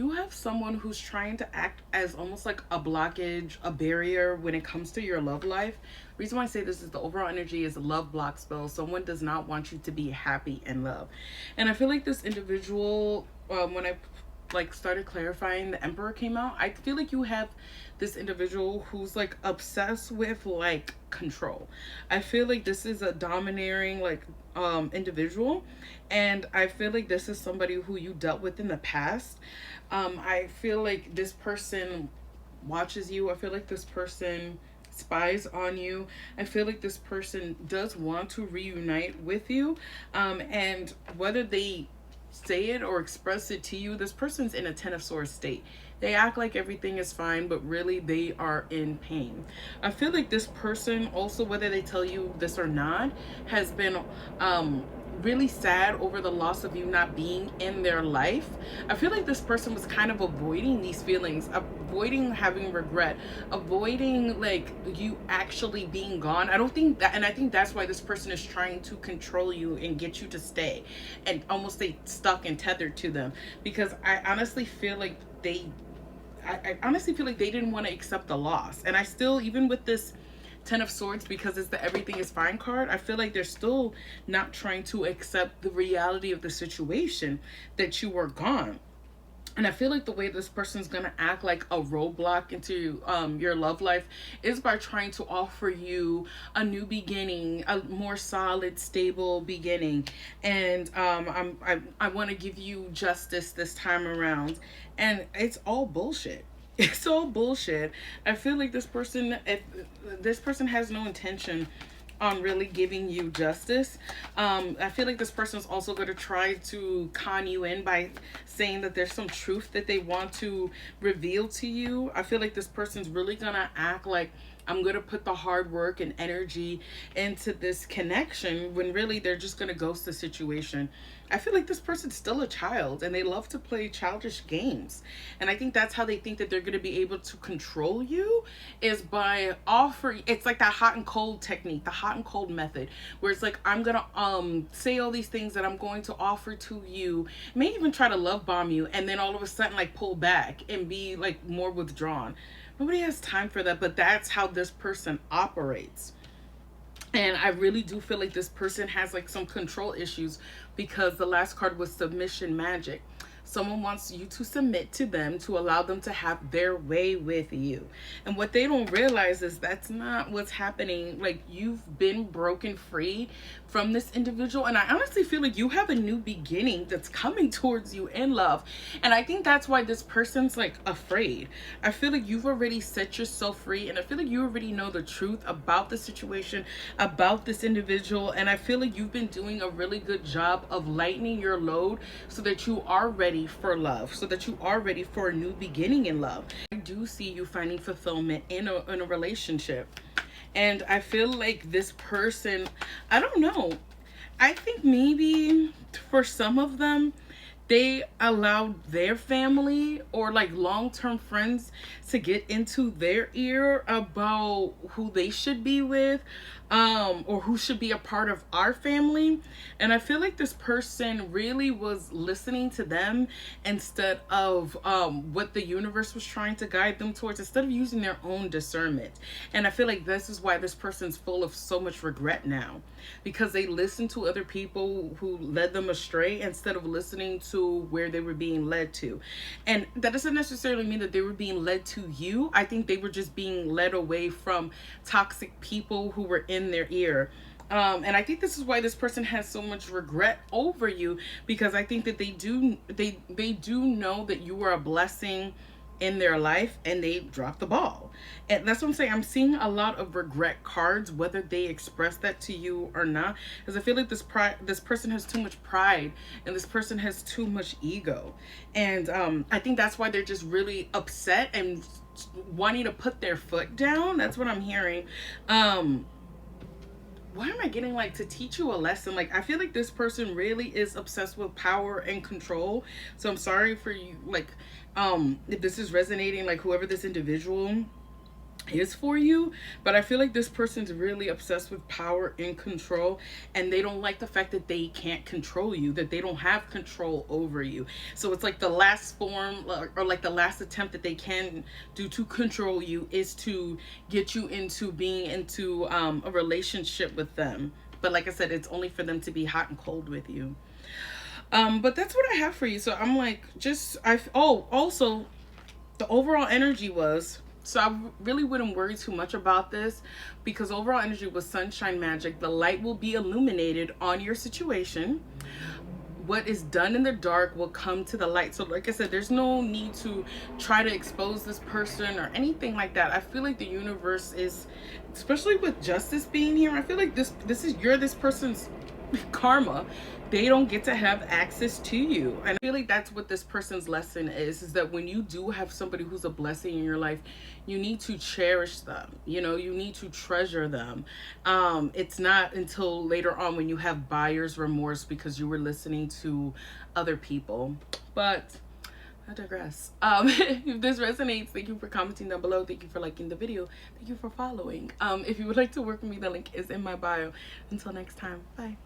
you have someone who's trying to act as almost like a blockage, a barrier when it comes to your love life. Reason why I say this is the overall energy is a love block spell. Someone does not want you to be happy in love. And I feel like this individual, when I like started clarifying, the Emperor came out. I feel like you have this individual who's like obsessed with like control. I feel like this is a domineering like individual, and I feel like this is somebody who you dealt with in the past. I feel like this person watches you. I feel like this person spies on you. I feel like this person does want to reunite with you. And whether they say it or express it to you, this person's in a Ten of Swords state. They act like everything is fine, but really they are in pain. I feel like this person also, whether they tell you this or not, has been really sad over the loss of you not being in their life. I feel like this person was kind of avoiding these feelings, avoiding having regret, avoiding like you actually being gone. I don't think that, and I think that's why this person is trying to control you and get you to stay and almost stay stuck and tethered to them, because I honestly feel like I honestly feel like they didn't want to accept the loss. And I still, even with this Ten of Swords, because it's the everything is fine card, I feel like they're still not trying to accept the reality of the situation that you were gone. And I feel like the way this person's gonna act like a roadblock into your love life is by trying to offer you a new beginning, a more solid, stable beginning. And I want to give you justice this time around, and it's all bullshit. It's all bullshit. I feel like this person, if this person has no intention on really giving you justice. I feel like this person is also going to try to con you in by saying that there's some truth that they want to reveal to you. I feel like this person's really going to act like I'm going to put the hard work and energy into this connection when really they're just going to ghost the situation. I feel like this person's still a child and they love to play childish games. And I think that's how they think that they're going to be able to control you, is by offering, it's like that hot and cold technique, the hot and cold method, where it's like, I'm going to say all these things that I'm going to offer to you, may even try to love bomb you, and then all of a sudden like pull back and be like more withdrawn. Nobody has time for that, but that's how this person operates. And I really do feel like this person has like some control issues, because the last card was submission magic. Someone wants you to submit to them to allow them to have their way with you. And what they don't realize is that's not what's happening. Like, you've been broken free from this individual. And I honestly feel like you have a new beginning that's coming towards you in love. And I think that's why this person's like afraid. I feel like you've already set yourself free. And I feel like you already know the truth about the situation, about this individual. And I feel like you've been doing a really good job of lightening your load so that you are ready for love, so that you are ready for a new beginning in love. I do see you finding fulfillment in a relationship. And I feel like this person, I don't know, I think maybe for some of them, they allowed their family or like long-term friends to get into their ear about who they should be with, or who should be a part of our family. And I feel like this person really was listening to them instead of what the universe was trying to guide them towards, instead of using their own discernment. And I feel like this is why this person's full of so much regret now, because they listened to other people who led them astray instead of listening to where they were being led to. And that doesn't necessarily mean that they were being led to you. I think they were just being led away from toxic people who were in their ear. And I think this is why this person has so much regret over you, because I think that they do know that you were a blessing in their life and they dropped the ball. And that's what I'm saying. I'm seeing a lot of regret cards, whether they express that to you or not, because I feel like this person has too much pride and this person has too much ego. And I think that's why they're just really upset and wanting to put their foot down. That's what I'm hearing. Why am I getting like to teach you a lesson? Like, I feel like this person really is obsessed with power and control. So I'm sorry for you, like, if this is resonating, like whoever this individual is for you. But I feel like this person's really obsessed with power and control, and they don't like the fact that they can't control you, that they don't have control over you. So it's like the last form, or like the last attempt that they can do to control you is to get you into being into a relationship with them. But like I said, it's only for them to be hot and cold with you. But that's what I have for you. So I'm like, just also the overall energy was, so I really wouldn't worry too much about this, because overall energy was sunshine magic. The light will be illuminated on your situation. What is done in the dark will come to the light. So like I said, there's no need to try to expose this person or anything like that. I feel like the universe is, especially with justice being here, I feel like this is, you're this person's karma. They don't get to have access to you. And I feel like that's what this person's lesson is that when you do have somebody who's a blessing in your life, you need to cherish them. You know, you need to treasure them. It's not until later on when you have buyer's remorse because you were listening to other people. But I digress. If this resonates, thank you for commenting down below. Thank you for liking the video. Thank you for following. If you would like to work with me, the link is in my bio. Until next time, bye.